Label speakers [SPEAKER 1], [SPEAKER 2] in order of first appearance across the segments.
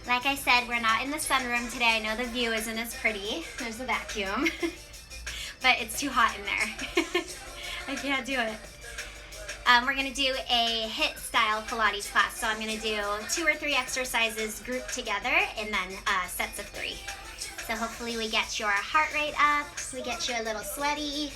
[SPEAKER 1] Like I said, we're not in the sunroom today. I know the view isn't as pretty. There's a vacuum. But it's too hot in there. I can't do it. We're going to do a HIIT style Pilates class. So I'm going to do 2 or 3 exercises grouped together and then sets of 3. So hopefully we get your heart rate up, we get you a little sweaty.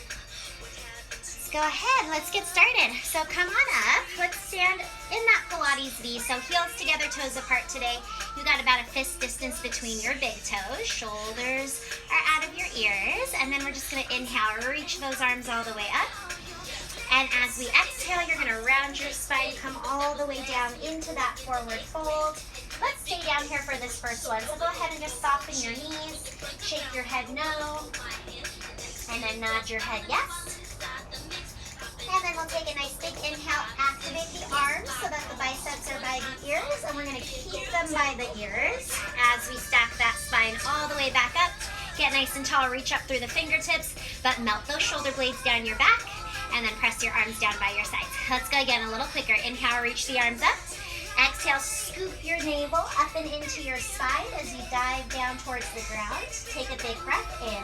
[SPEAKER 1] Let's go ahead, let's get started. So come on up, let's stand in that Pilates V. So heels together, toes apart today. You got about a fist distance between your big toes. Shoulders are out of your ears. And then we're just gonna inhale, reach those arms all the way up. And as we exhale, you're gonna round your spine, come all the way down into that forward fold. Let's stay down here for this first one. So go ahead and just soften your knees, shake your head no, and then nod your head yes. And then we'll take a nice big inhale, activate the arms so that the biceps are by the ears, and we're gonna keep them by the ears as we stack that spine all the way back up. Get nice and tall, reach up through the fingertips, but melt those shoulder blades down your back, and then press your arms down by your sides. Let's go again a little quicker. Inhale, reach the arms up. Exhale, scoop your navel up and into your spine as you dive down towards the ground. Take a big breath in.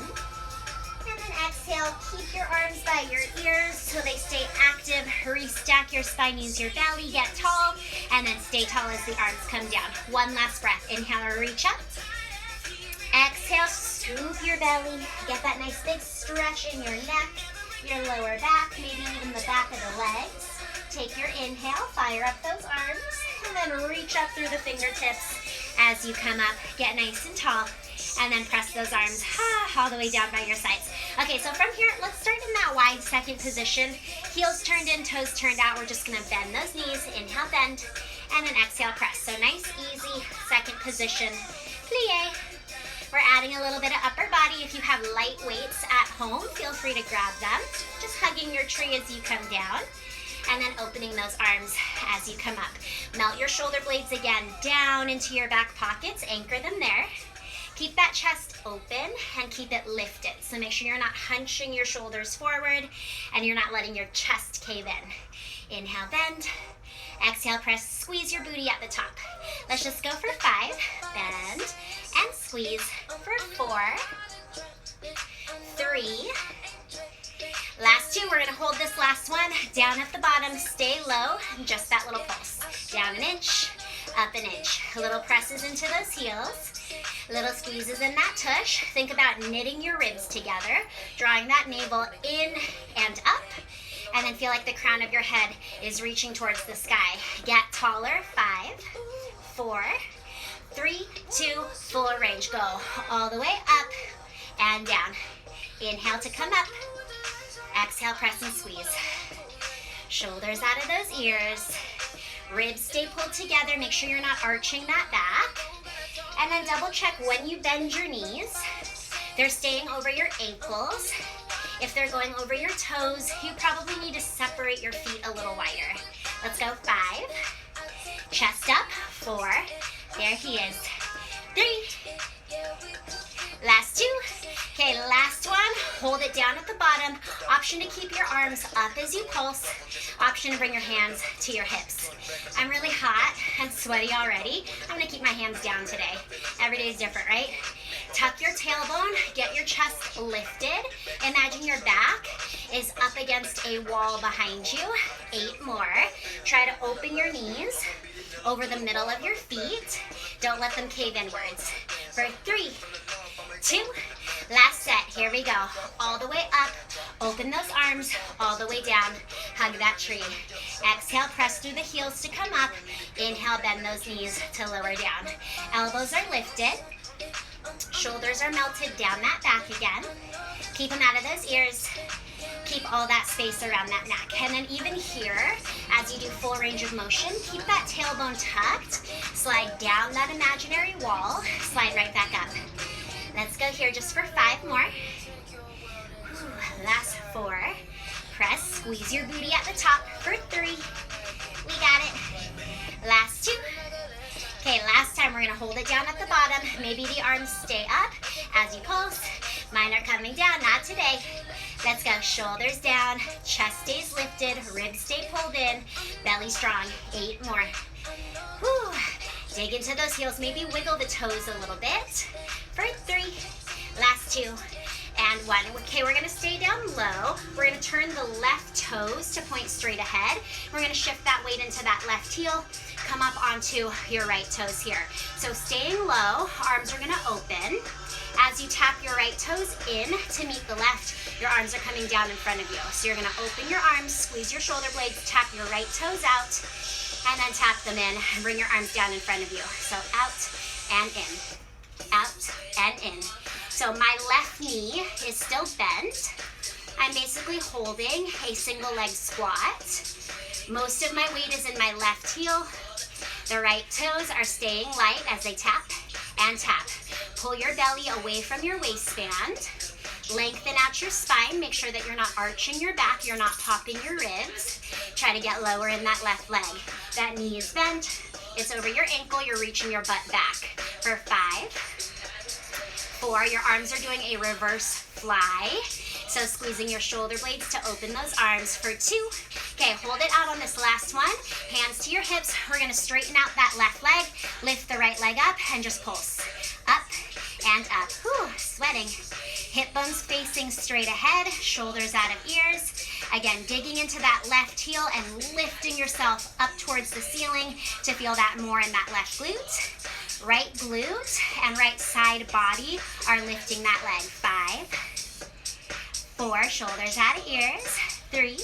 [SPEAKER 1] And then exhale, keep your arms by your ears so they stay active. Restack your spine, use your belly, get tall, and then stay tall as the arms come down. One last breath. Inhale, reach up. Exhale, scoop your belly. Get that nice big stretch in your neck, your lower back, maybe even the back of the legs. Take your inhale, fire up those arms, and then reach up through the fingertips as you come up. Get nice and tall, and then press those arms all the way down by your sides. Okay, so from here, let's start in that wide second position. Heels turned in, toes turned out. We're just gonna bend those knees. Inhale, bend, and then exhale, press. So nice, easy second position, plie. We're adding a little bit of upper body. If you have light weights at home, feel free to grab them. Just hugging your tree as you come down. And then opening those arms as you come up. Melt your shoulder blades again down into your back pockets. Anchor them there. Keep that chest open and keep it lifted. So make sure you're not hunching your shoulders forward and you're not letting your chest cave in. Inhale, bend. Exhale, press, squeeze your booty at the top. Let's just go for 5. Bend and squeeze for 4, 3, last 2, we're gonna hold this last one, down at the bottom, stay low, just that little pulse. Down an inch, up an inch. Little presses into those heels, little squeezes in that tush. Think about knitting your ribs together, drawing that navel in and up, and then feel like the crown of your head is reaching towards the sky. Get taller, 5, 4, 3, 2, full range. Go all the way up and down. Inhale to come up. Exhale, press and squeeze. Shoulders out of those ears. Ribs stay pulled together. Make sure you're not arching that back. And then double check when you bend your knees. They're staying over your ankles. If they're going over your toes, you probably need to separate your feet a little wider. Let's go. 5. Chest up. 4. There he is. 3. Last 2. Okay, last one. Hold it down at the bottom. Option to keep your arms up as you pulse. Option to bring your hands to your hips. I'm really hot and sweaty already. I'm gonna keep my hands down today. Every day is different, right? Tuck your tailbone, get your chest lifted. Imagine your back is up against a wall behind you. 8 more. Try to open your knees over the middle of your feet. Don't let them cave inwards. For 3, 2, last set. Here we go. All the way up. Open those arms all the way down. Hug that tree. Exhale, press through the heels to come up. Inhale, bend those knees to lower down. Elbows are lifted. Shoulders are melted down that back again. Keep them out of those ears. Keep all that space around that neck. And then even here, as you do full range of motion, keep that tailbone tucked. Slide down that imaginary wall. Slide right back up. Let's go here just for 5 more. Last 4. Press, squeeze your booty at the top for 3. We got it. Last 2. Okay, last time we're gonna hold it down at the bottom. Maybe the arms stay up as you pulse. Mine are coming down, not today. Let's go, shoulders down, chest stays lifted, ribs stay pulled in, belly strong. 8 more. Whew. Dig into those heels, maybe wiggle the toes a little bit. For 3, last 2, and 1. Okay, we're gonna stay down low. We're gonna turn the left toes to point straight ahead. We're gonna shift that weight into that left heel, come up onto your right toes here. So staying low, arms are gonna open. As you tap your right toes in to meet the left, your arms are coming down in front of you. So you're gonna open your arms, squeeze your shoulder blades, tap your right toes out, and then tap them in and bring your arms down in front of you. So out and in, out and in. So my left knee is still bent. I'm basically holding a single leg squat. Most of my weight is in my left heel. The right toes are staying light as they tap and tap. Pull your belly away from your waistband. Lengthen out your spine. Make sure that you're not arching your back. You're not popping your ribs. Try to get lower in that left leg. That knee is bent. It's over your ankle. You're reaching your butt back. For 5, 4, your arms are doing a reverse fly. So squeezing your shoulder blades to open those arms. For 2, okay, hold it out on this last one. Hands to your hips. We're gonna straighten out that left leg. Lift the right leg up and just pulse. Up and up. Whew, sweating. Hip bones facing straight ahead, shoulders out of ears. Again, digging into that left heel and lifting yourself up towards the ceiling to feel that more in that left glute. Right glute and right side body are lifting that leg. 5, 4, shoulders out of ears. 3,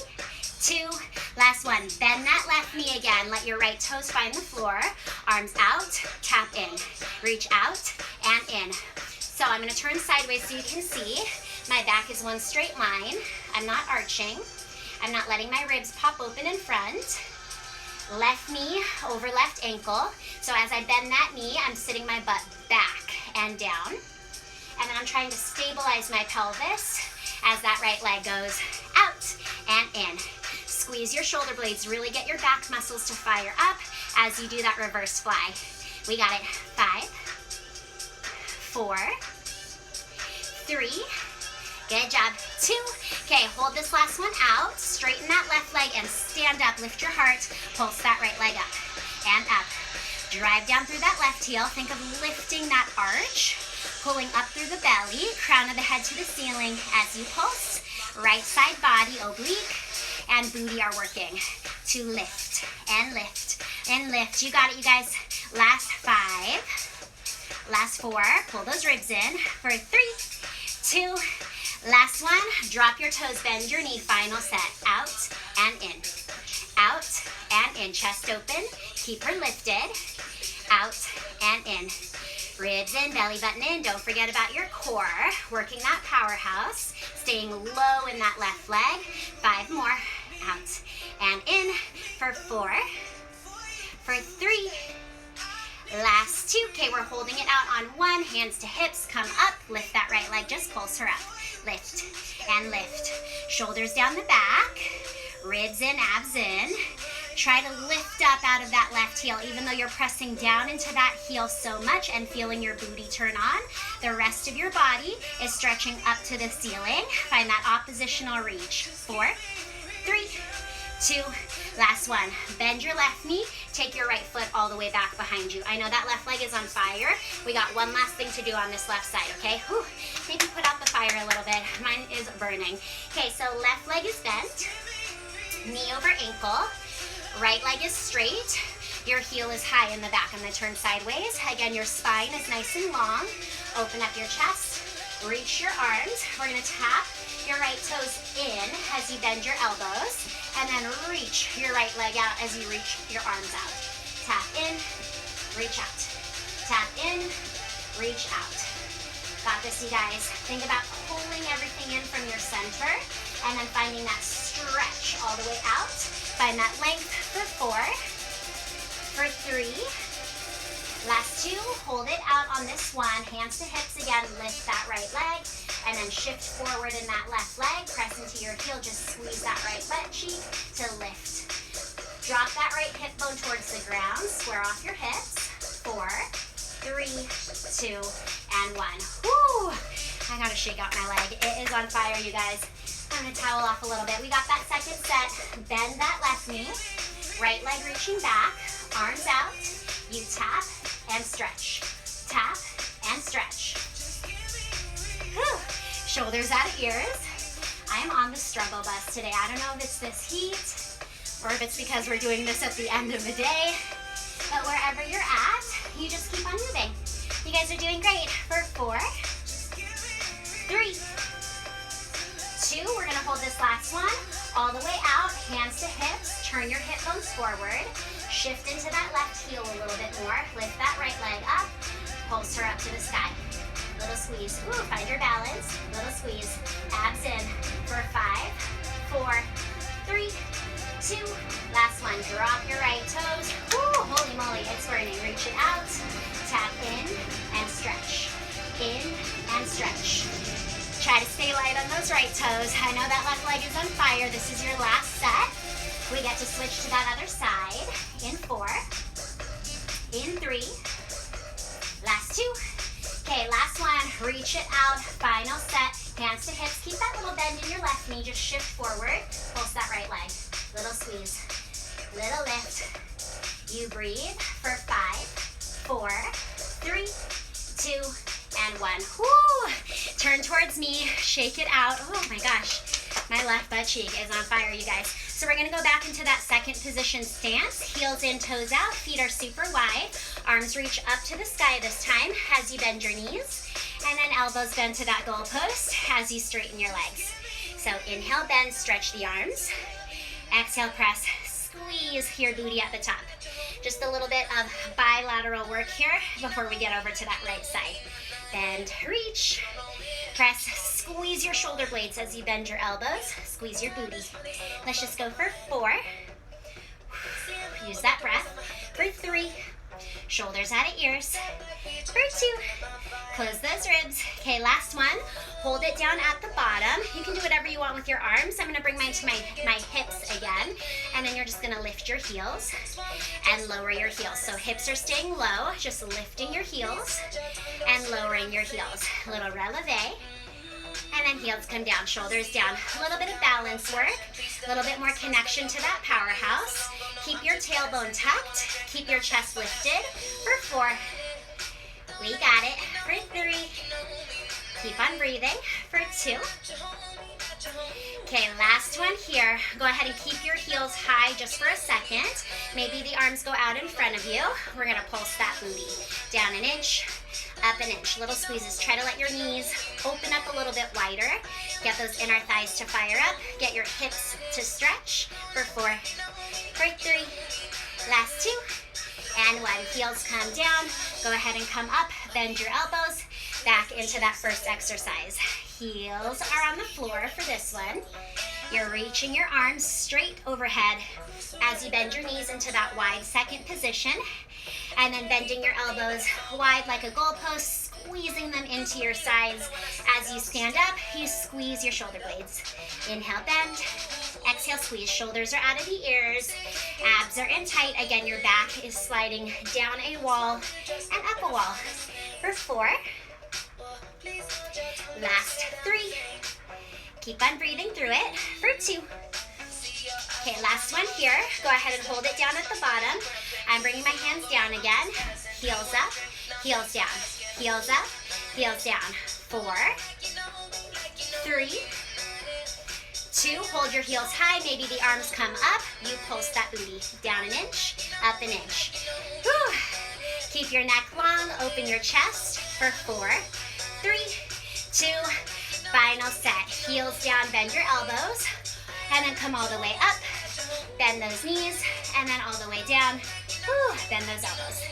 [SPEAKER 1] 2, last one. Bend that left knee again. Let your right toes find the floor. Arms out, tap in. Reach out and in. So I'm gonna turn sideways so you can see. My back is one straight line. I'm not arching. I'm not letting my ribs pop open in front. Left knee over left ankle. So as I bend that knee, I'm sitting my butt back and down. And then I'm trying to stabilize my pelvis as that right leg goes out and in. Squeeze your shoulder blades. Really get your back muscles to fire up as you do that reverse fly. We got it. 5, 4, 3, good job. 2, okay, hold this last one out. Straighten that left leg and stand up. Lift your heart. Pulse that right leg up and up. Drive down through that left heel. Think of lifting that arch, pulling up through the belly, crown of the head to the ceiling as you pulse. Right side body, oblique, and booty are working to lift and lift and lift. You got it, you guys. Last 5, last 4, pull those ribs in. For 3, 2, last one, drop your toes, bend your knee, final set. Out and in, out and in. Chest open, keep her lifted. Out and in. Ribs in, belly button in. Don't forget about your core. Working that powerhouse. Staying low in that left leg. 5 more. Out and in. For 4. For 3. Last 2. Okay, we're holding it out on 1. Hands to hips. Come up. Lift that right leg. Just pulse her up. Lift and lift. Shoulders down the back. Ribs in, abs in. Try to lift up out of that left heel, even though you're pressing down into that heel so much and feeling your booty turn on. The rest of your body is stretching up to the ceiling. Find that oppositional reach. 4, 3, 2, last one. Bend your left knee. Take your right foot all the way back behind you. I know that left leg is on fire. We got one last thing to do on this left side, okay? Whew. Maybe put out the fire a little bit. Mine is burning. Okay, so left leg is bent. Knee over ankle. Right leg is straight. Your heel is high in the back. I'm gonna turn sideways. Again, your spine is nice and long. Open up your chest. Reach your arms. We're gonna tap your right toes in as you bend your elbows. And then reach your right leg out as you reach your arms out. Tap in, reach out. Tap in, reach out. Got this, you guys. Think about pulling everything in from your center and then finding that stretch all the way out. Find that length for 4, for 3, last 2, hold it out on this one, hands to hips again, lift that right leg, and then shift forward in that left leg, press into your heel, just squeeze that right butt cheek to lift. Drop that right hip bone towards the ground, square off your hips, 4, 3, 2, and 1. Woo! I gotta shake out my leg. It is on fire, you guys. I'm gonna towel off a little bit. We got that second set. Bend that left knee. Right leg reaching back. Arms out. You tap and stretch. Tap and stretch. Whew. Shoulders out of ears. I'm on the struggle bus today. I don't know if it's this heat or if it's because we're doing this at the end of the day, but wherever you're at, you just keep on moving. You guys are doing great. For 4, 3, 2, we're gonna hold this last one all the way out, hands to hips, turn your hip bones forward, shift into that left heel a little bit more, lift that right leg up, pulse her up to the sky. Little squeeze. Ooh, find your balance. Little squeeze. Abs in. For 5, 4, 3, 2. Last one. Drop your right toes. Ooh, holy moly, it's burning. Reach it out. Tap in and stretch. In and stretch. Try to stay light on those right toes. I know that left leg is on fire. This is your last set. We get to switch to that other side. In 4. In 3. Last 2. Okay, last one, reach it out, final set, hands to hips. Keep that little bend in your left knee, just shift forward, pulse that right leg. Little squeeze, little lift. You breathe for 5, 4, 3, 2, and 1. Woo! Turn towards me, shake it out. Oh my gosh, my left butt cheek is on fire, you guys. So we're gonna go back into that second position stance. Heels in, toes out, feet are super wide. Arms reach up to the sky this time as you bend your knees. And then elbows bend to that goalpost as you straighten your legs. So inhale, bend, stretch the arms. Exhale, press, squeeze your booty at the top. Just a little bit of bilateral work here before we get over to that right side. Bend, reach, press, squeeze your shoulder blades as you bend your elbows, squeeze your booty. Let's just go for 4. Use that breath. For 3, shoulders out of ears. For 2, close those ribs. Okay, last one. Hold it down at the bottom. You can do whatever you want with your arms. I'm gonna bring mine to my hips again, and then you're just gonna lift your heels and lower your heels. So hips are staying low, just lifting your heels and lowering your heels. A little releve. And then heels come down, shoulders down. A little bit of balance work, a little bit more connection to that powerhouse. Keep your tailbone tucked, keep your chest lifted. For 4, we got it. For 3, keep on breathing. For 2. Okay, last one here. Go ahead and keep your heels high just for a second. Maybe the arms go out in front of you. We're gonna pulse that booty. Down an inch, up an inch. Little squeezes. Try to let your knees open up a little bit wider. Get those inner thighs to fire up. Get your hips to stretch. For 4, for 3, last 2, and 1. Heels come down. Go ahead and come up. Bend your elbows back into that first exercise. Heels are on the floor for this one. You're reaching your arms straight overhead as you bend your knees into that wide second position, and then bending your elbows wide like a goalpost, squeezing them into your sides. As you stand up, you squeeze your shoulder blades. Inhale, bend. Exhale, squeeze. Shoulders are out of the ears. Abs are in tight. Again, your back is sliding down a wall and up a wall. For 4. Last 3. Keep on breathing through it. For 2. Okay, last one here. Go ahead and hold it down at the bottom. I'm bringing my hands down again. Heels up, heels down. Heels up, heels down. 4, 3, 2. Hold your heels high. Maybe the arms come up. You pulse that booty. Down an inch, up an inch. Whew. Keep your neck long. Open your chest. For 4, 3, 2. Final set. Heels down. Bend your elbows. And then come all the way up. Bend those knees. And then all the way down. Whew. Bend those elbows.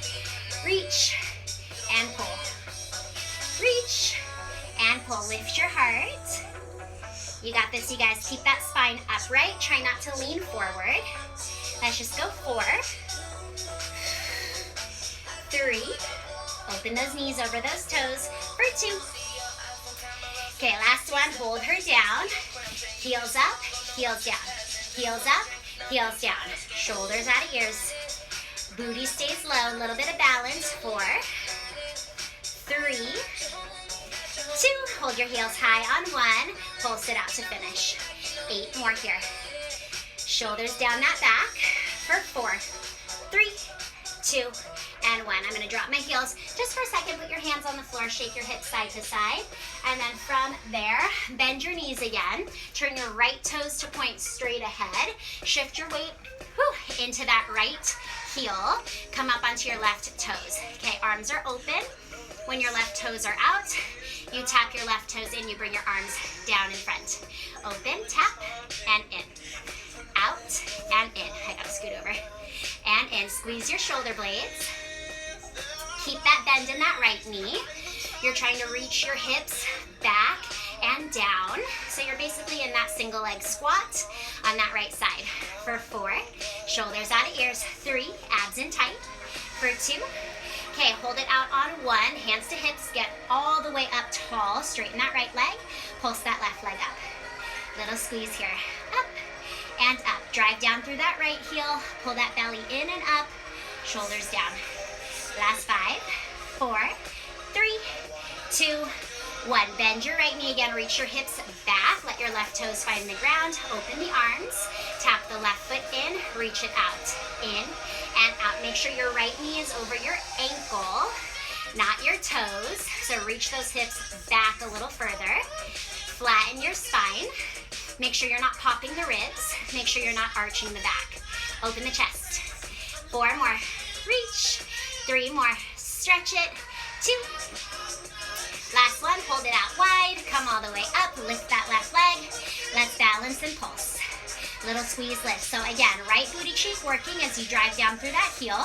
[SPEAKER 1] Reach and pull. Reach and pull. Lift your heart. You got this, you guys. Keep that spine upright. Try not to lean forward. Let's just go 4, 3. Open those knees over those toes. For 2. Okay, last one. Hold her down. Heels up, heels down. Heels up, heels down. Shoulders out of ears. Booty stays low. A little bit of balance. 4, 3, 2. Hold your heels high on 1. Pulse it out to finish. 8 more here. Shoulders down that back. For 4, 3, 2, and 1. I'm gonna drop my heels just for a second. Put your hands on the floor, shake your hips side to side. And then from there, bend your knees again. Turn your right toes to point straight ahead. Shift your weight into that right heel. Come up onto your left toes. Okay, arms are open. When your left toes are out, you tap your left toes in, you bring your arms down in front. Open, tap, and in. Out, and in. I gotta scoot over. And in. Squeeze your shoulder blades. Keep that bend in that right knee. You're trying to reach your hips back and down. So you're basically in that single leg squat on that right side. For 4, shoulders out of ears. 3, abs in tight. For 2, okay, hold it out on 1, hands to hips, get all the way up tall, straighten that right leg, pulse that left leg up. Little squeeze here, up and up. Drive down through that right heel, pull that belly in and up, shoulders down. Last 5, 4, 3, 2, 1. Bend your right knee again, reach your hips back, let your left toes find the ground, open the arms, tap the left foot in, reach it out, in and out. Make sure your right knee is over your ankle, not your toes, so reach those hips back a little further, flatten your spine, make sure you're not popping the ribs, make sure you're not arching the back, open the chest. 4 more, reach, 3 more, stretch it, 2, last one, hold it out wide, come all the way up, lift that left leg, let's balance and pulse. Little squeeze lift. So again, right booty cheek working as you drive down through that heel.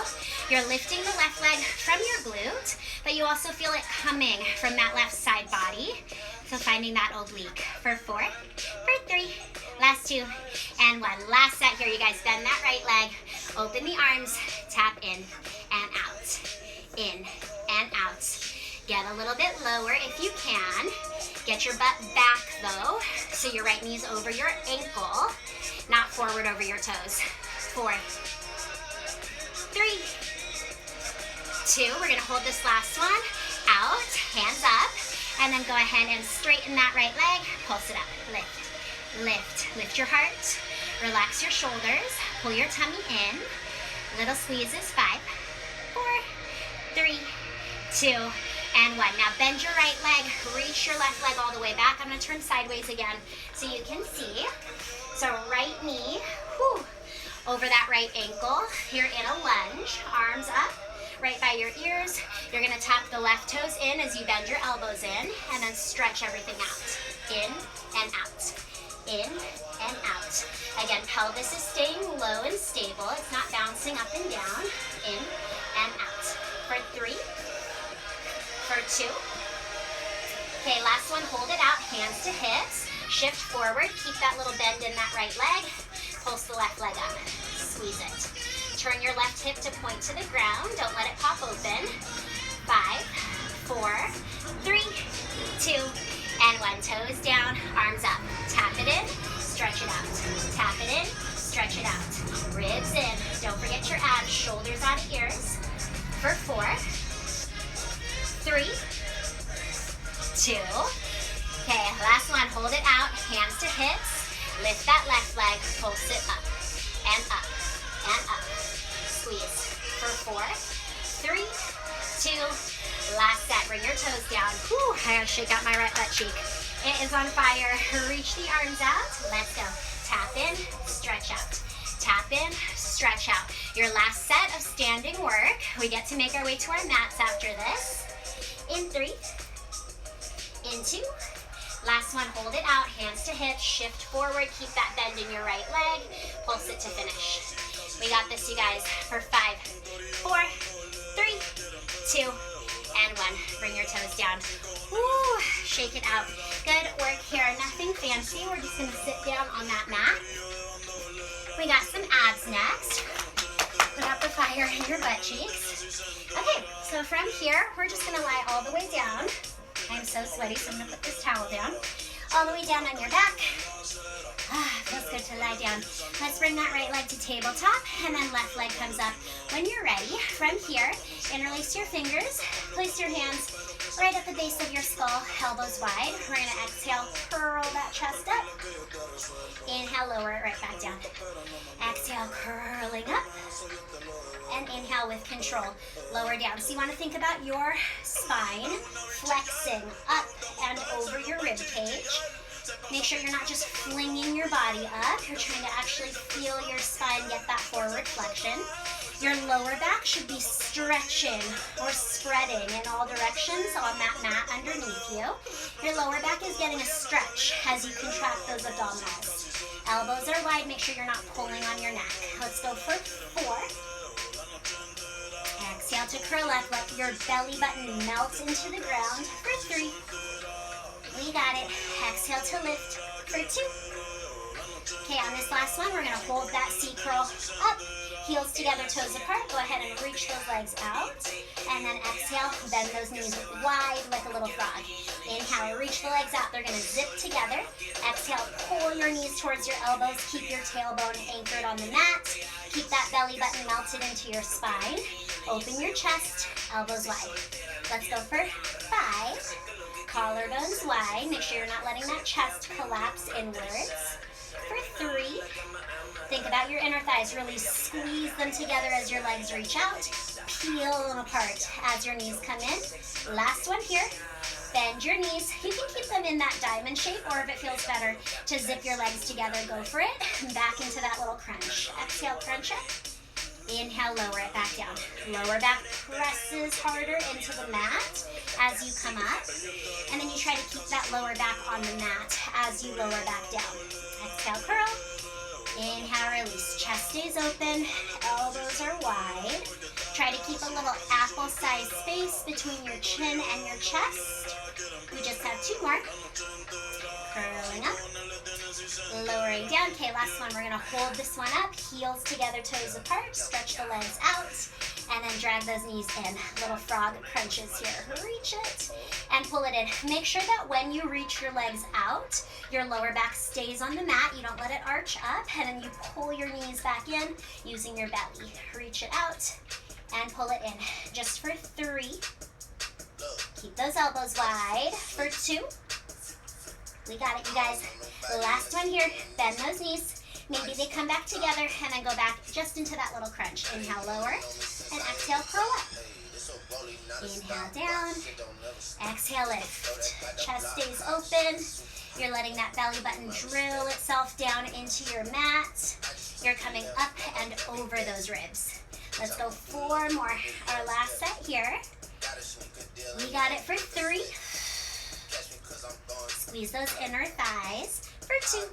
[SPEAKER 1] You're lifting the left leg from your glute, but you also feel it coming from that left side body. So finding that oblique. For 4, for 3, last 2, and 1. Last set here, you guys. Bend that right leg, open the arms, tap in and out, in and out. Get a little bit lower if you can. Get your butt back though, so your right knee's over your ankle, not forward over your toes. 4, 3, 2. We're gonna hold this last one out, hands up, and then go ahead and straighten that right leg, pulse it up, lift, lift, lift your heart, relax your shoulders, pull your tummy in, little squeezes. 5, 4, 3, 2, and 1. Now bend your right leg, reach your left leg all the way back. I'm gonna turn sideways again so you can see. So right knee, over that right ankle. You're in a lunge, arms up, right by your ears. You're gonna tap the left toes in as you bend your elbows in, and then stretch everything out. In and out, in and out. Again, pelvis is staying low and stable. It's not bouncing up and down. In and out. For 3, for 2. Okay, last one, hold it out, hands to hips. Shift forward, keep that little bend in that right leg. Pulse the left leg up, squeeze it. Turn your left hip to point to the ground. Don't let it pop open. 5, 4, 3, 2, and 1. Toes down, arms up. Tap it in, stretch it out. Tap it in, stretch it out. Ribs in. Don't forget your abs, shoulders out of ears. For 4, 3, 2. Okay, last one, hold it out, hands to hips. Lift that left leg, pulse it up, and up, and up. Squeeze. For 4, 3, 2, last set. Bring your toes down. Whew, I gotta shake out my right butt cheek. It is on fire. Reach the arms out. Let's go. Tap in, stretch out. Tap in, stretch out. Your last set of standing work. We get to make our way to our mats after this. In 3, in 2, last one, hold it out, hands to hips, shift forward, keep that bend in your right leg, pulse it to finish. We got this, you guys, for 5, 4, 3, 2, and 1. Bring your toes down. Woo, shake it out. Good work here, nothing fancy. We're just gonna sit down on that mat. We got some abs next. Put out the fire in your butt cheeks. Okay, so from here, we're just gonna lie all the way down. I'm so sweaty, so I'm gonna put this towel down. All the way down on your back. Feels good to lie down. Let's bring that right leg to tabletop, and then left leg comes up. When you're ready, from here, interlace your fingers, place your hands right at the base of your skull, elbows wide. We're gonna exhale, curl that chest up. Inhale, lower it right back down. Exhale, curling up. And inhale with control, lower down. So you wanna think about your spine flexing up and over your rib cage. Make sure you're not just flinging your body up. You're trying to actually feel your spine get that forward flexion. Your lower back should be stretching or spreading in all directions on that mat underneath you. Your lower back is getting a stretch as you contract those abdominals. Elbows are wide. Make sure you're not pulling on your neck. Let's go for 4. Exhale to curl up. Let your belly button melt into the ground for 3. We got it. Exhale to lift for 2. Okay, on this last one, we're gonna hold that C curl up. Heels together, toes apart. Go ahead and reach those legs out. And then exhale, bend those knees wide like a little frog. Inhale, reach the legs out. They're gonna zip together. Exhale, pull your knees towards your elbows. Keep your tailbone anchored on the mat. Keep that belly button melted into your spine. Open your chest, elbows wide. Let's go for 5. Collarbones wide. Make sure you're not letting that chest collapse inwards. For 3. Think about your inner thighs. Really squeeze them together as your legs reach out. Peel them apart as your knees come in. Last one here. Bend your knees. You can keep them in that diamond shape, or if it feels better to zip your legs together, go for it. Back into that little crunch. Exhale, crunch it. Inhale, lower it back down. Lower back presses harder into the mat as you come up. And then you try to keep that lower back on the mat as you lower back down. Exhale, curl. Inhale, release. Chest stays open. Elbows are wide. Try to keep a little apple-sized space between your chin and your chest. We just have 2 more. Curling up. Lowering down. Okay, last one. We're going to hold this one up. Heels together, toes apart. Stretch the legs out. And then drag those knees in. Little frog crunches here. Reach it and pull it in. Make sure that when you reach your legs out, your lower back stays on the mat. You don't let it arch up. And then you pull your knees back in using your belly. Reach it out and pull it in. Just for 3. Keep those elbows wide. For 2. We got it, you guys. The last one here. Bend those knees. Maybe they come back together and then go back just into that little crunch. Inhale, lower, and exhale, curl up. Inhale, down. Exhale, lift. Chest stays open. You're letting that belly button drill itself down into your mat. You're coming up and over those ribs. Let's go 4 more. Our last set here. We got it for 3. Squeeze those inner thighs for 2.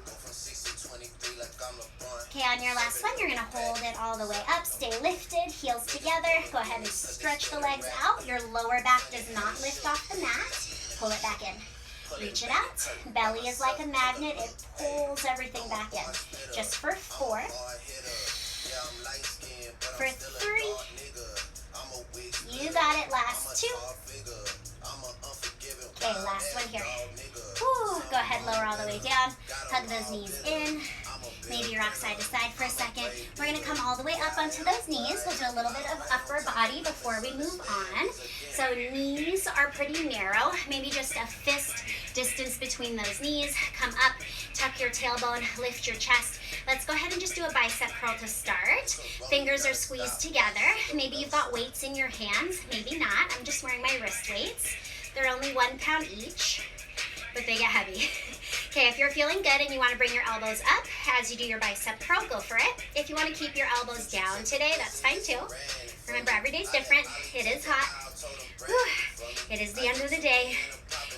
[SPEAKER 1] Okay, on your last one, you're gonna hold it all the way up. Stay lifted, heels together. Go ahead and stretch the legs out. Your lower back does not lift off the mat. Pull it back in. Reach it out. Belly is like a magnet. It pulls everything back in. Just for 4. For 3. You got it. Last 2. Okay, last one here. Whew. Go ahead, lower all the way down. Hug those knees in. Maybe rock side to side for a second. We're going to come all the way up onto those knees. We'll do a little bit of upper body before we move on. So knees are pretty narrow. Maybe just a fist distance between those knees. Come up, tuck your tailbone, lift your chest. Let's go ahead and just do a bicep curl to start. Fingers are squeezed together. Maybe you've got weights in your hands. Maybe not. I'm just wearing my wrist weights. They're only 1 pound each, but they get heavy. Okay, if you're feeling good and you want to bring your elbows up as you do your bicep curl, go for it. If you want to keep your elbows down today, that's fine too. Remember, every day's different. It is hot. Whew. It is the end of the day.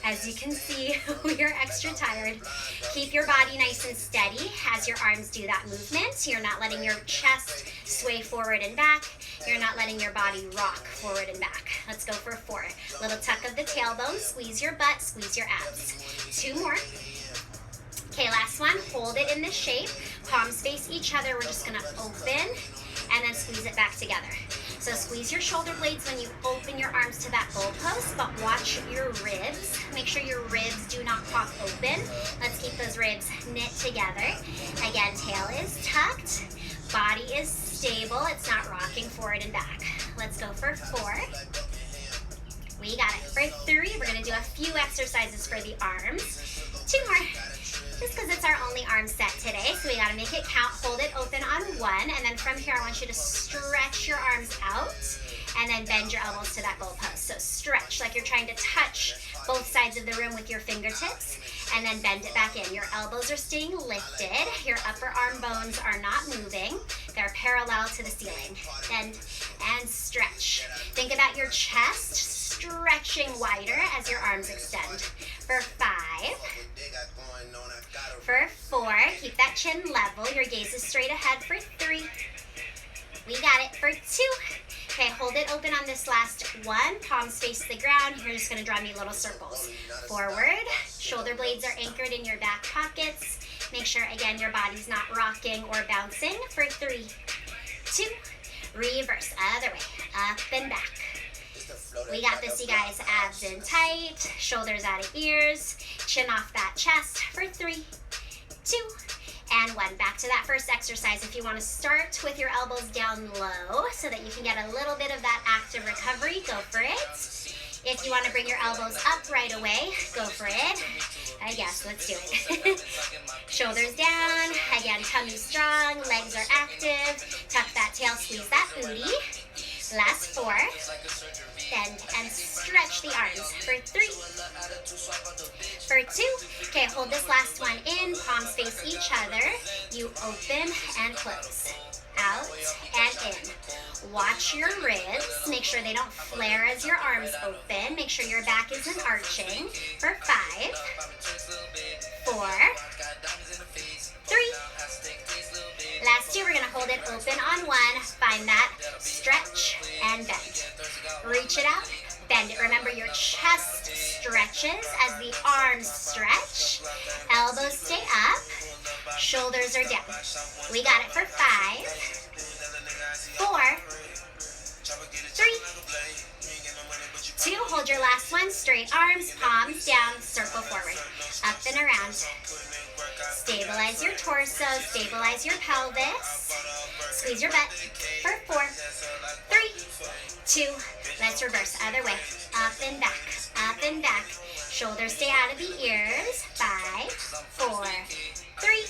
[SPEAKER 1] As you can see, we are extra tired. Keep your body nice and steady as your arms do that movement. You're not letting your chest sway forward and back. You're not letting your body rock forward and back. Let's go for 4. Little tuck of the tailbone. Squeeze your butt. Squeeze your abs. 2 more. Okay, last one. Hold it in this shape. Palms face each other. We're just going to open and then squeeze it back together. So squeeze your shoulder blades when you open your arms to that goalpost, but watch your ribs. Make sure your ribs do not pop open. Let's keep those ribs knit together. Again, tail is tucked. Body is stable. It's not rocking forward and back. Let's go for 4. We got it. For For 3, we're gonna do a few exercises for the arms. 2 more, just because it's our only arm set today, so we gotta make it count. Hold it open on 1, and then from here I want you to stretch your arms out, and then bend your elbows to that goal post. So stretch like you're trying to touch both sides of the room with your fingertips, and then bend it back in. Your elbows are staying lifted. Your upper arm bones are not moving. They're parallel to the ceiling. Bend and stretch. Think about your chest stretching wider as your arms extend. For 5. For 4, keep that chin level. Your gaze is straight ahead. For 3. We got it. For 2. Okay, hold it open on this last one. Palms face the ground. You're just gonna draw me little circles. Forward, shoulder blades are anchored in your back pockets. Make sure, again, your body's not rocking or bouncing. For 3, 2, reverse, other way, up and back. We got this, you guys. Abs in tight, shoulders out of ears, chin off that chest. For 3, 2, and 1. Back to that first exercise. If you want to start with your elbows down low so that you can get a little bit of that active recovery, go for it. If you want to bring your elbows up right away, go for it. Yes, let's do it. Shoulders down. Again, tummy strong, legs are active. Tuck that tail, squeeze that booty. Last 4. Bend and stretch the arms. For 3. For 2. Okay, hold this last one in. Palms face each other. You open and close. Out and in. Watch your ribs. Make sure they don't flare as your arms open. Make sure your back isn't arching. For 5. 4. 3. Last 2, we're gonna hold it open on 1. Find that stretch and bend. Reach it out, bend it. Remember, your chest stretches as the arms stretch. Elbows stay up, shoulders are down. We got it for 5, 4, 3, 2. Hold your last one. Straight arms, palms down, circle forward, up and around. Stabilize your torso, stabilize your pelvis. Squeeze your butt. For 4, 3, 2. Let's reverse, other way. Up and back, up and back. Shoulders stay out of the ears. 5, 4, 3,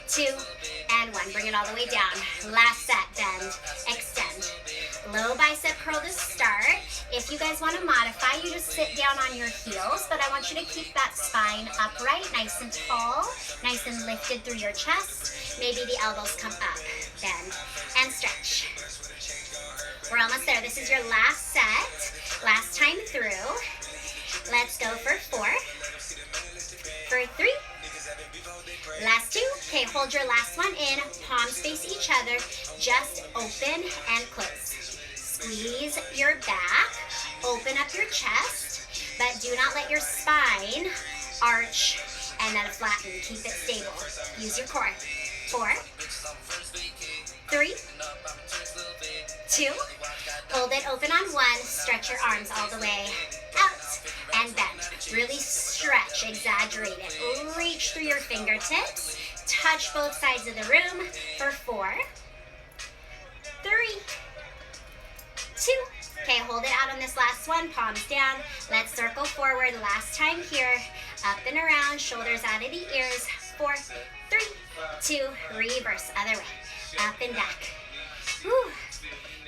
[SPEAKER 1] 2, and 1. Bring it all the way down. Last set, bend, extend. Low bicep curl to start. If you guys want to modify, you just sit down on your heels, but I want you to keep that spine upright, nice and tall, nice and lifted through your chest. Maybe the elbows come up. Bend and stretch. We're almost there. This is your last set. Last time through. Let's go for 4. For 3. Last 2. Okay, hold your last one in. Palms face each other. Just open and close. Squeeze your back. Open up your chest. But do not let your spine arch and then flatten. Keep it stable. Use your core. 4. 3. 2. Hold it open on 1. Stretch your arms all the way out and bend. Really stretch, exaggerate it. Reach through your fingertips. Touch both sides of the room. For 4, 3, 2. Okay, hold it out on this last one. Palms down. Let's circle forward. Last time here. Up and around. Shoulders out of the ears. 4, 3, 2. Reverse. Other way. Up and back. Whew.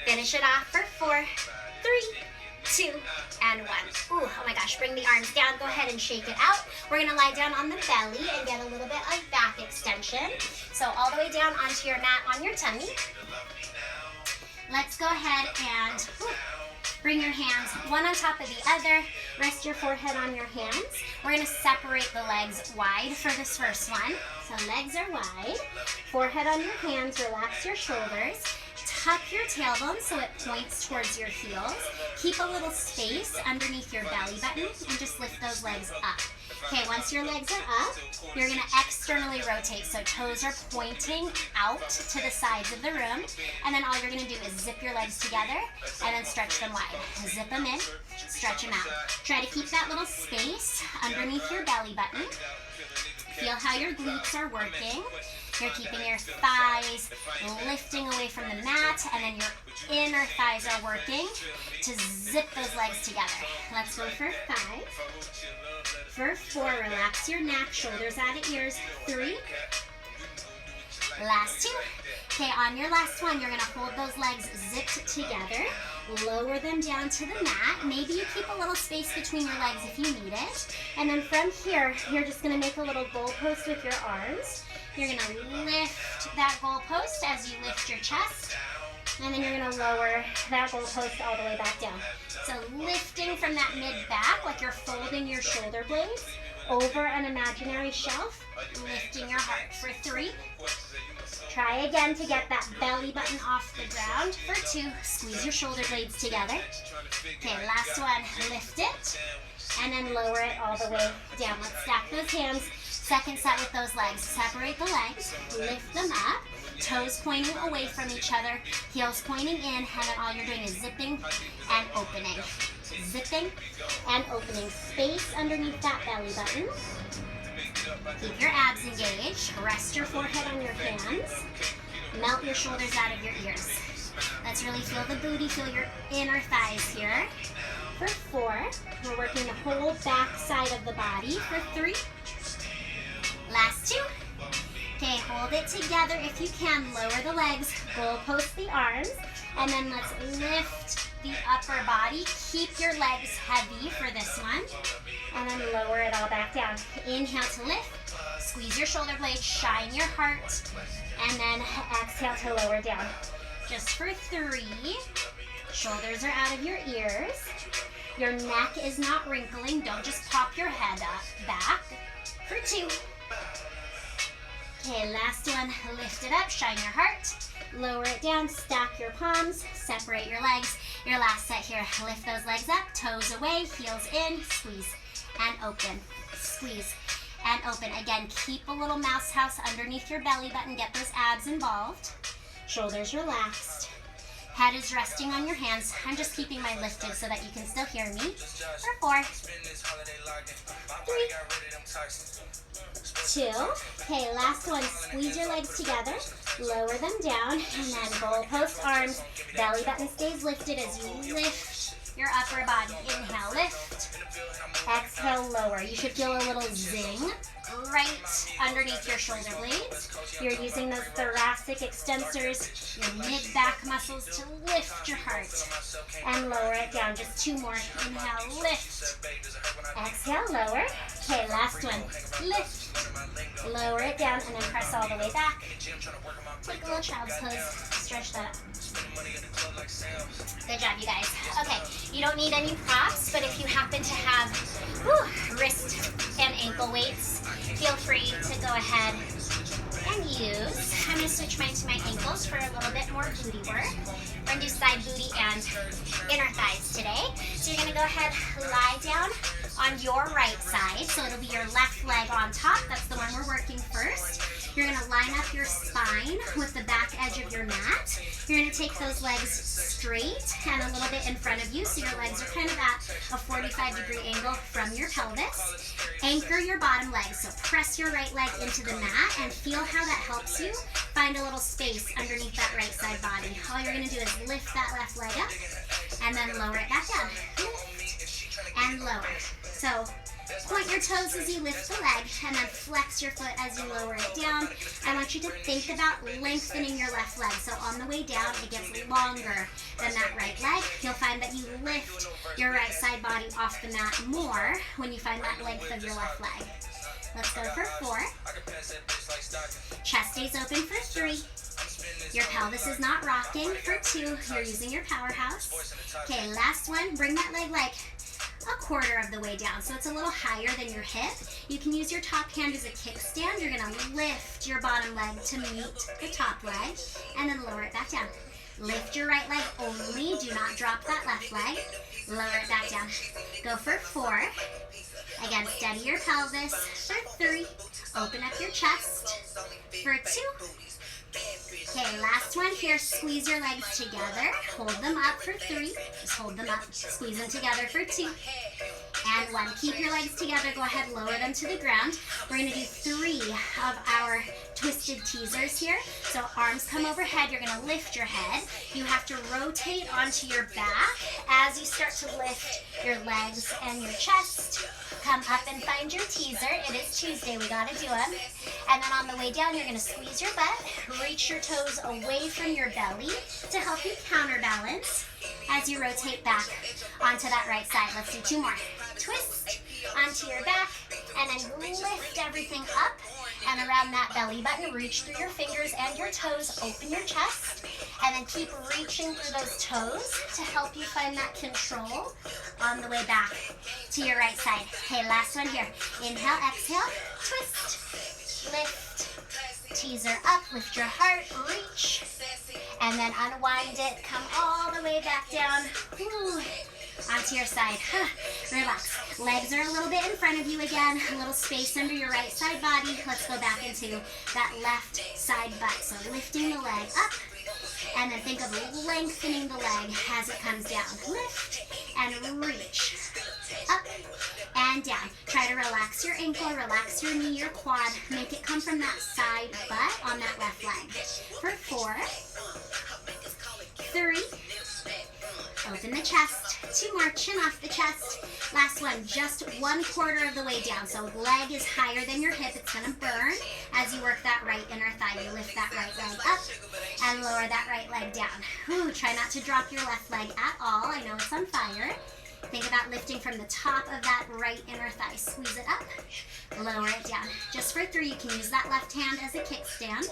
[SPEAKER 1] Finish it off for 4, 3, 2, and 1. Ooh, oh my gosh, bring the arms down. Go ahead and shake it out. We're gonna lie down on the belly and get a little bit of back extension. So all the way down onto your mat on your tummy. Let's go ahead and bring your hands one on top of the other. Rest your forehead on your hands. We're gonna separate the legs wide for this first one. So legs are wide. Forehead on your hands, relax your shoulders. Tuck your tailbone so it points towards your heels. Keep a little space underneath your belly button and just lift those legs up. Okay, once your legs are up, you're gonna externally rotate. So toes are pointing out to the sides of the room. And then all you're gonna do is zip your legs together and then stretch them wide. Zip them in, stretch them out. Try to keep that little space underneath your belly button. Feel how your glutes are working. You're keeping your thighs lifting away from the mat, and then your inner thighs are working to zip those legs together. Let's go for 5. For 4, relax your neck, shoulders out at ears. 3. Last 2. Okay, on your last one, you're gonna hold those legs zipped together. Lower them down to the mat. Maybe you keep a little space between your legs if you need it. And then from here, you're just gonna make a little goalpost with your arms. You're gonna lift that goalpost as you lift your chest. And then you're gonna lower that goalpost all the way back down. So lifting from that mid-back, like you're folding your shoulder blades over an imaginary shelf, lifting your heart. For 3. Try again to get that belly button off the ground. For 2, squeeze your shoulder blades together. Okay, last one, lift it, and then lower it all the way down. Let's stack those hands. Second set with those legs. Separate the legs, lift them up, toes pointing away from each other, heels pointing in, and then all you're doing is zipping and opening. Zipping and opening. Space underneath that belly button. Keep your abs engaged. Rest your forehead on your hands. Melt your shoulders out of your ears. Let's really feel the booty, feel your inner thighs here. For 4, we're working the whole back side of the body. For 3. Last 2. Okay, hold it together if you can. Lower the legs, goalpost the arms, and then let's lift the upper body. Keep your legs heavy for this one, and then lower it all back down. Inhale to lift, squeeze your shoulder blades, shine your heart, and then exhale to lower down. Just for 3, shoulders are out of your ears. Your neck is not wrinkling. Don't just pop your head up, back. For 2. Okay, last one, lift it up, shine your heart, lower it down, stack your palms, separate your legs. Your last set here, lift those legs up, toes away, heels in, squeeze and open, squeeze and open. Again, keep a little mouse house underneath your belly button, get those abs involved, shoulders relaxed, head is resting on your hands. I'm just keeping mine lifted so that you can still hear me. For 4, 3, 2. Okay, last one, squeeze your legs together, lower them down, and then goalpost arms, belly button stays lifted as you lift your upper body. Inhale, lift, exhale, lower. You should feel a little zing right underneath your shoulder blades. You're using those thoracic extensors, your mid-back muscles to lift your heart and lower it down. Just 2 more. Inhale, lift, exhale, lower. Okay, last one, lift, lower it down, and then press all the way back. Take a little child's pose, stretch that up. Good job, you guys. Okay, you don't need any props, but if you happen to have wrist and ankle weights, feel free to go ahead and use. I'm going to switch mine to my ankles for a little bit more booty work. We're going to do side booty and inner thighs today. So you're going to go ahead, lie down on your right side. So it'll be your left leg on top. That's the one we're working first. You're going to line up your spine with the back edge of your mat. You're going to take those legs straight and a little bit in front of you, so your legs are kind of at a 45-degree angle from your pelvis. Anchor your bottom leg, so press your right leg into the mat and feel how that helps you find a little space underneath that right side body. All you're going to do is lift that left leg up and then lower it back down. Lift and lower. So point your toes as you lift the leg, and then flex your foot as you lower it down. I want you to think about lengthening your left leg. So on the way down, it gets longer than that right leg. You'll find that you lift your right side body off the mat more when you find that length of your left leg. Let's go for 4. Chest stays open for 3. Your pelvis is not rocking for 2. You're using your powerhouse. Okay, last one. Bring that leg like a quarter of the way down, so it's a little higher than your hip. You can use your top hand as a kickstand. You're going to lift your bottom leg to meet the top leg, and then lower it back down. Lift your right leg only. Do not drop that left leg. Lower it back down. Go for 4. Again, steady your pelvis. For 3. Open up your chest. For 2. Okay, last one here. Squeeze your legs together. Hold them up for 3. Just hold them up. Squeeze them together for 2. and 1. Keep your legs together. Go ahead, lower them to the ground. We're going to do 3 of our twisted teasers here. So arms come overhead. You're going to lift your head. You have to rotate onto your back as you start to lift your legs and your chest. Come up and find your teaser. It is Tuesday. We got to do them. And then on the way down, you're going to squeeze your butt. Reach your toes away from your belly to help you counterbalance as you rotate back onto that right side. Let's do 2 more. Twist onto your back and then lift everything up and around that belly button. Reach through your fingers and your toes. Open your chest and then keep reaching through those toes to help you find that control on the way back to your right side. Okay, last one here. Inhale, exhale, twist, lift, teaser up, lift your heart, reach, and then unwind it. Come all the way back down. Ooh. Onto your side. Relax. Legs are a little bit in front of you again. A little space under your right side body. Let's go back into that left side butt. So lifting the leg up. And then think of lengthening the leg as it comes down. Lift and reach. Up and down. Try to relax your ankle, relax your knee, your quad. Make it come from that side butt on that left leg. For 4, 3, open the chest. 2 more, chin off the chest. Last one, just 1/4 of the way down. So leg is higher than your hip. It's gonna burn as you work that right inner thigh. You lift that right leg up and lower that right leg down. Ooh, try not to drop your left leg at all. I know it's on fire. Think about lifting from the top of that right inner thigh. Squeeze it up, lower it down. Just for 3, you can use that left hand as a kickstand.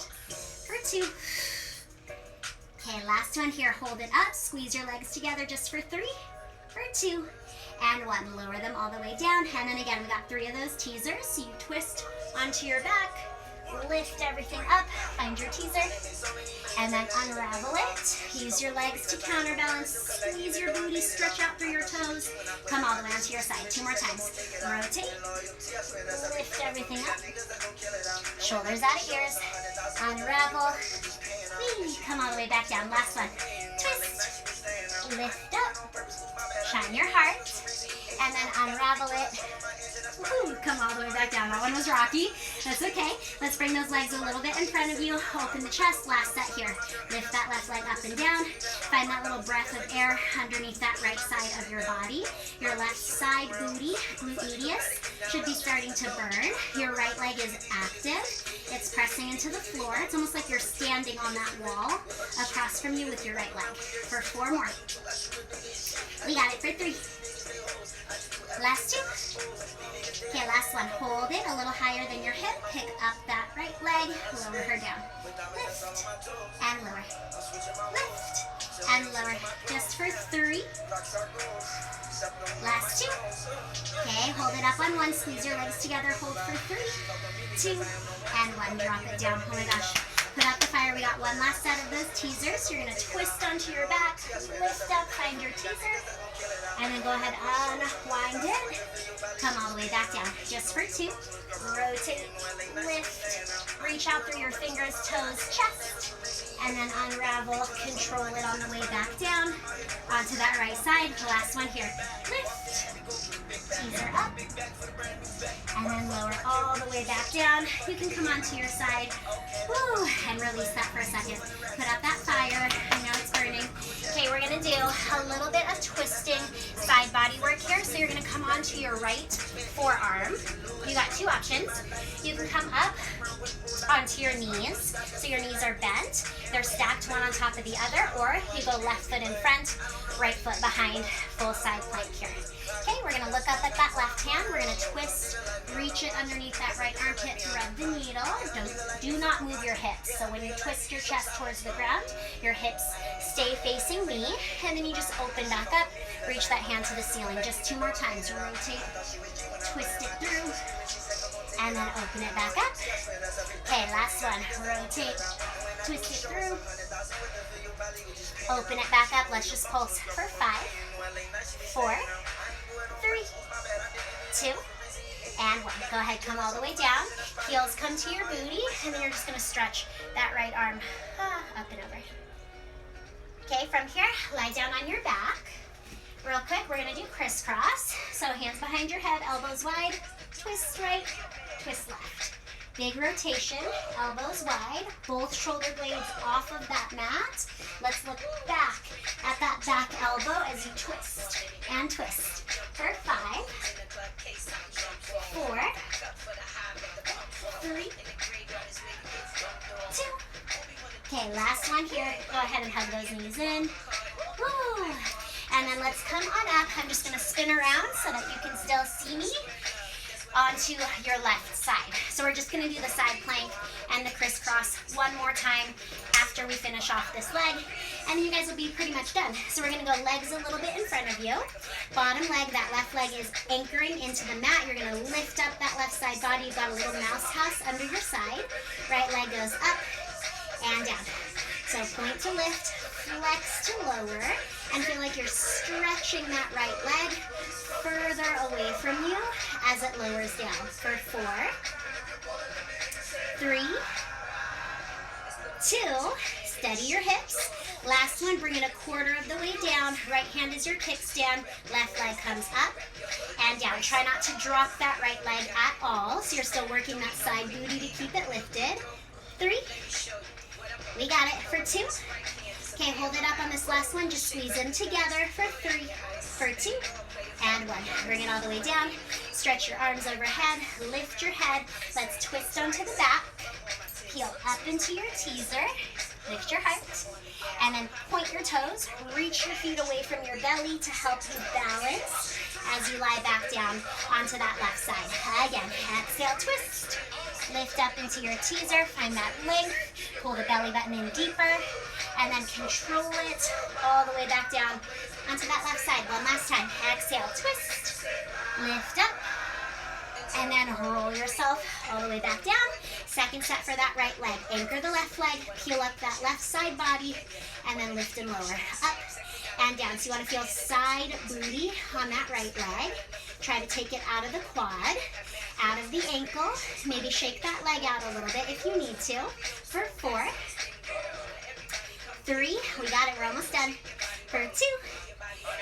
[SPEAKER 1] For 2. Okay, last one here. Hold it up, squeeze your legs together just for 3, for 2, and 1. Lower them all the way down. And then again, we got 3 of those teasers. So you twist onto your back, lift everything up, find your teaser, and then unravel it. Use your legs to counterbalance. Squeeze your booty, stretch out through your toes. Come all the way onto your side. 2 more times. Rotate, lift everything up. Shoulders out of ears. Unravel. Whee. Come all the way back down. Last one. Twist, lift up, shine your heart, and then unravel it. Woo, come all the way back down. That one was rocky. That's okay. Let's bring those legs a little bit in front of you. Open the chest. Last set here. Lift that left leg up and down. Find that little breath of air underneath that right side of your body. Your left side booty, glute medius, should be starting to burn. Your right leg is active. It's pressing into the floor. It's almost like you're standing on that wall across from you with your right leg. For 4 more. We got it for 3. Last 2. Okay, last one. Hold it a little higher than your hip. Pick up that right leg. Lower her down. Lift and lower. Lift and lower. Just for 3. Last 2. Okay, hold it up on 1. Squeeze your legs together. Hold for 3, 2, and 1. Drop it down. Oh my gosh. Put out the fire. We got 1 last set of those teasers. You're going to twist onto your back. Lift up. Find your teaser. And then go ahead, unwind it. Come all the way back down. Just for 2. Rotate, lift, reach out through your fingers, toes, chest, and then unravel, control it on the way back down onto that right side. The last one here. Lift, teaser up, and then lower all the way back down. You can come onto your side. Woo, and release that for a second. Put out that fire. I know it's burning. Okay, we're gonna do a little bit of twisting side body work here. So you're gonna come onto your right forearm. You got 2 options. You can come up onto your knees. So your knees are bent. They're stacked one on top of the other, or you go left foot in front, right foot behind, full side plank here. Okay, we're gonna look up at that left hand. We're gonna twist, reach it underneath that right armpit, thread the needle. Do not move your hips. So when you twist your chest towards the ground, your hips stay facing me, and then you just open back up, reach that hand to the ceiling. Just 2 more times. Rotate, twist it through, and then open it back up. Okay, last one. Rotate, twist it through, open it back up. Let's just pulse for 5, 4, 3, 2, and 1. Go ahead, come all the way down. Heels come to your booty, and then you're just gonna stretch that right arm up and over. Okay, from here, lie down on your back. Real quick, we're gonna do crisscross. So hands behind your head, elbows wide, twist right, twist left. Big rotation, elbows wide, both shoulder blades off of that mat. Let's look back at that back elbow as you twist and twist. For 5, 4, 3, 2. Okay, last one here. Go ahead and hug those knees in. Woo. And then let's come on up. I'm just gonna spin around so that you can still see me onto your left side. So we're just gonna do the side plank and the crisscross one more time after we finish off this leg. And you guys will be pretty much done. So we're gonna go legs a little bit in front of you. Bottom leg, that left leg is anchoring into the mat. You're gonna lift up that left side body. You've got a little mouse house under your side. Right leg goes up and down. So point to lift, flex to lower, and feel like you're stretching that right leg further away from you as it lowers down. For 4, 3, 2, steady your hips. Last one, bring it a quarter of the way down. Right hand is your kickstand, left leg comes up and down. Try not to drop that right leg at all, so you're still working that side booty to keep it lifted. 3, we got it. For 2, okay, hold it up on this last one, just squeeze them together. For 3, for 2, and 1. Bring it all the way down, stretch your arms overhead, lift your head. Let's twist onto the back, peel up into your teaser, lift your heart, and then point your toes, reach your feet away from your belly to help you balance as you lie back down onto that left side. Again, exhale, twist, lift up into your teaser, find that length, pull the belly button in deeper, and then control it all the way back down onto that left side. One last time, exhale, twist, lift up, and then roll yourself all the way back down. Second set for that right leg. Anchor the left leg, peel up that left side body, and then lift and lower. Up and down. So you want to feel side booty on that right leg. Try to take it out of the quad, out of the ankle. Maybe shake that leg out a little bit if you need to. For 4, 3, we got it, we're almost done. For 2,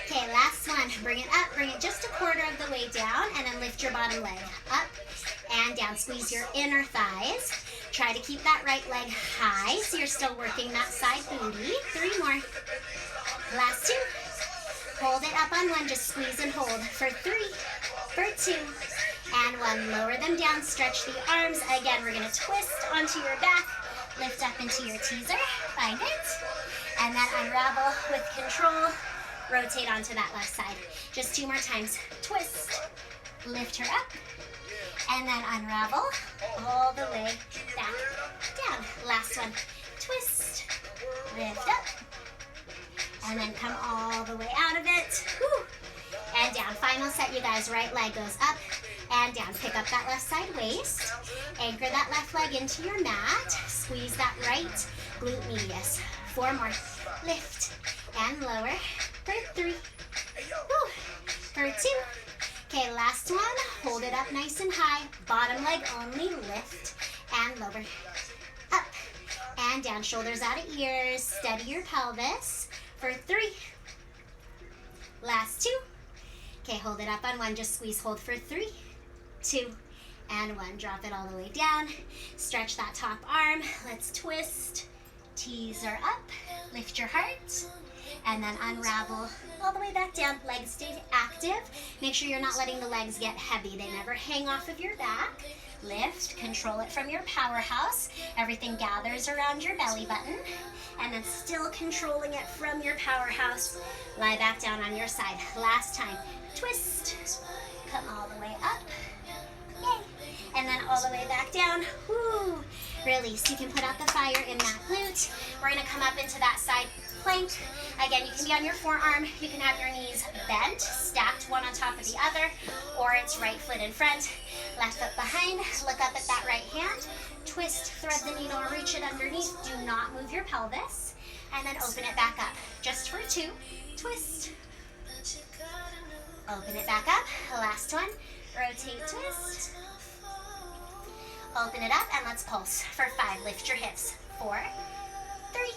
[SPEAKER 1] okay, last one. Bring it up, bring it just a quarter of the way down, and then lift your bottom leg up and down. Squeeze your inner thighs. Try to keep that right leg high so you're still working that side booty. 3 more. Last 2. Hold it up on 1, just squeeze and hold. For 3, for 2, and 1. Lower them down, stretch the arms. Again, we're gonna twist onto your back, lift up into your teaser, find it, and then unravel with control. Rotate onto that left side. Just 2 more times. Twist, lift her up, and then unravel all the way back down. Last one. Twist, lift up, and then come all the way out of it. Woo. And down. Final set, you guys. Right leg goes up and down. Pick up that left side waist. Anchor that left leg into your mat. Squeeze that right glute medius. 4 more. Lift and lower. For 3. Woo. For 2. Okay, last one. Hold it up nice and high. Bottom leg only. Lift and lower. Up and down. Shoulders out of ears. Steady your pelvis. For 3. Last 2. Okay, hold it up on 1. Just squeeze, hold for 3, 2, and 1. Drop it all the way down. Stretch that top arm. Let's twist. Teaser up. Lift your heart. And then unravel all the way back down. Legs stay active. Make sure you're not letting the legs get heavy. They never hang off of your back. Lift, control it from your powerhouse. Everything gathers around your belly button. And then still controlling it from your powerhouse. Lie back down on your side. Last time. Twist. Come all the way up. Yay. And then all the way back down. Woo. Release. You can put out the fire in that glute. We're going to come up into that side plank. Again, you can be on your forearm. You can have your knees bent, stacked one on top of the other, or it's right foot in front, left foot behind. Look up at that right hand. Twist, thread the needle, reach it underneath. Do not move your pelvis. And then open it back up. Just for 2. Twist. Open it back up. Last one. Rotate, twist. Open it up, and let's pulse. For 5, lift your hips. 4, 3,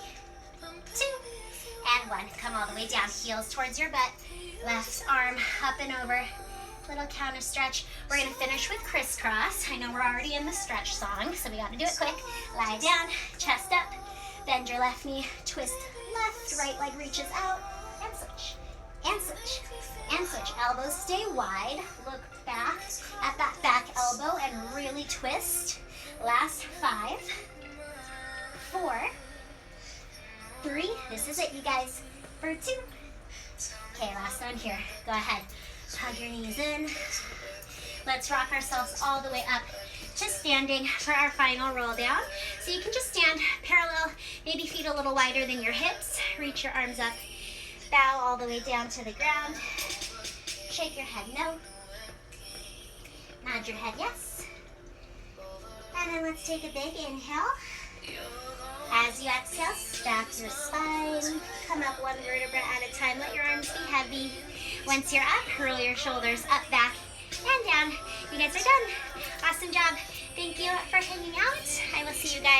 [SPEAKER 1] 2, and 1. Come all the way down. Heels towards your butt. Left arm up and over. Little counter stretch. We're gonna finish with crisscross. I know we're already in the stretch song, so we gotta do it quick. Lie down, chest up, bend your left knee, twist left, right leg reaches out, and switch, and switch, and switch. Elbows stay wide. Look back at that back elbow and really twist. Last 5, 4, 3, this is it, you guys, for 2. Okay, last one here. Go ahead. Hug your knees in. Let's rock ourselves all the way up to standing for our final roll down. So you can just stand parallel, maybe feet a little wider than your hips. Reach your arms up. Bow all the way down to the ground. Shake your head no. Nod your head yes. And then let's take a big inhale. As you exhale, stack your spine. Come up one vertebra at a time. Let your arms be heavy. Once you're up, roll your shoulders up, back, and down. You guys are done. Awesome job. Thank you for hanging out. I will see you guys